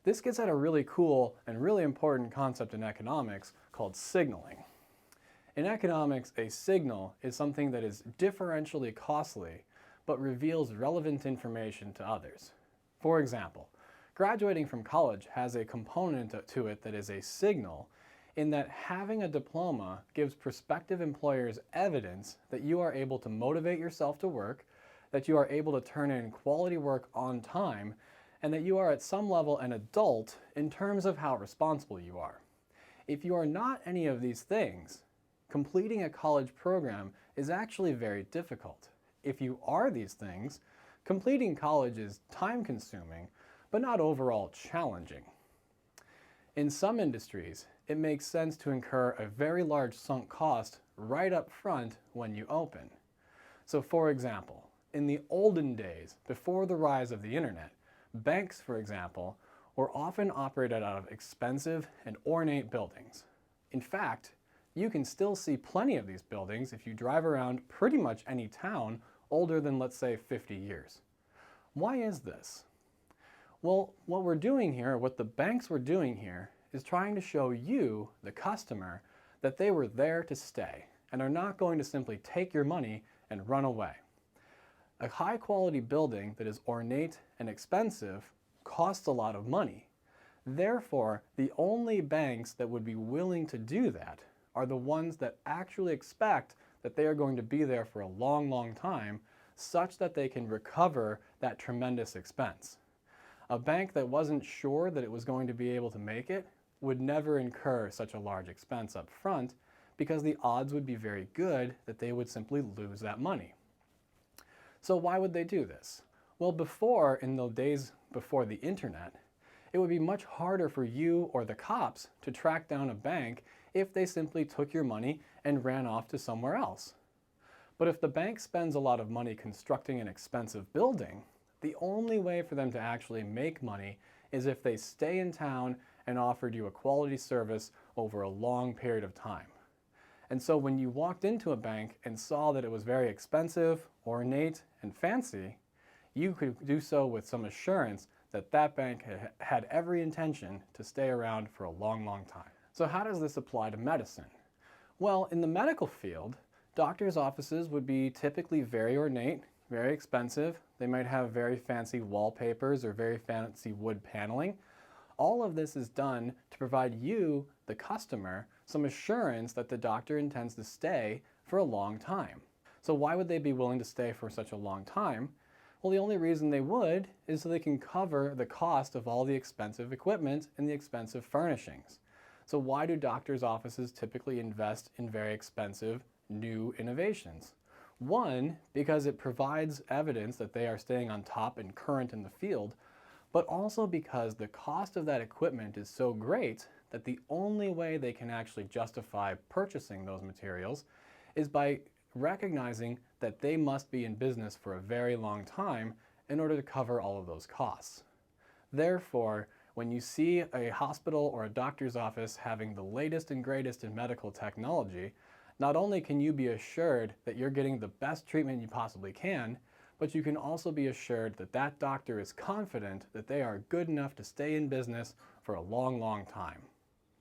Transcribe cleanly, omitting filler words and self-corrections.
This gets at a really cool and really important concept in economics called signaling. In economics, a signal is something that is differentially costly but reveals relevant information to others. For example, graduating from college has a component to it that is a signal in that having a diploma gives prospective employers evidence that you are able to motivate yourself to work, that you are able to turn in quality work on time, and that you are at some level an adult in terms of how responsible you are. If you are not any of these things, completing a college program is actually very difficult. If you are these things, completing college is time-consuming, but not overall challenging. In some industries, it makes sense to incur a very large sunk cost right up front when you open. So for example, in the olden days, before the rise of the internet, banks, for example, were often operated out of expensive and ornate buildings. In fact, you can still see plenty of these buildings if you drive around pretty much any town older than, let's say, 50 years. Why is this? Well, what we're doing here, what the banks were doing here, is trying to show you, the customer, that they were there to stay and are not going to simply take your money and run away. A high-quality building that is ornate and expensive costs a lot of money. Therefore, the only banks that would be willing to do that are the ones that actually expect that they are going to be there for a long, long time, such that they can recover that tremendous expense. A bank that wasn't sure that it was going to be able to make it would never incur such a large expense up front because the odds would be very good that they would simply lose that money. So why would they do this? Well, before, in the days before the internet, it would be much harder for you or the cops to track down a bank if they simply took your money and ran off to somewhere else. But if the bank spends a lot of money constructing an expensive building, the only way for them to actually make money is if they stay in town and offered you a quality service over a long period of time. And so when you walked into a bank and saw that it was very expensive, ornate, and fancy, you could do so with some assurance that that bank had every intention to stay around for a long, long time. So how does this apply to medicine? Well, in the medical field, doctors' offices would be typically very ornate, very expensive. They might have very fancy wallpapers or very fancy wood paneling. All of this is done to provide you, the customer, some assurance that the doctor intends to stay for a long time. So why would they be willing to stay for such a long time? Well, the only reason they would is so they can cover the cost of all the expensive equipment and the expensive furnishings. So why do doctors' offices typically invest in very expensive new innovations? One, because it provides evidence that they are staying on top and current in the field, but also because the cost of that equipment is so great that the only way they can actually justify purchasing those materials is by recognizing that they must be in business for a very long time in order to cover all of those costs. Therefore, when you see a hospital or a doctor's office having the latest and greatest in medical technology, not only can you be assured that you're getting the best treatment you possibly can, but you can also be assured that that doctor is confident that they are good enough to stay in business for a long, long time.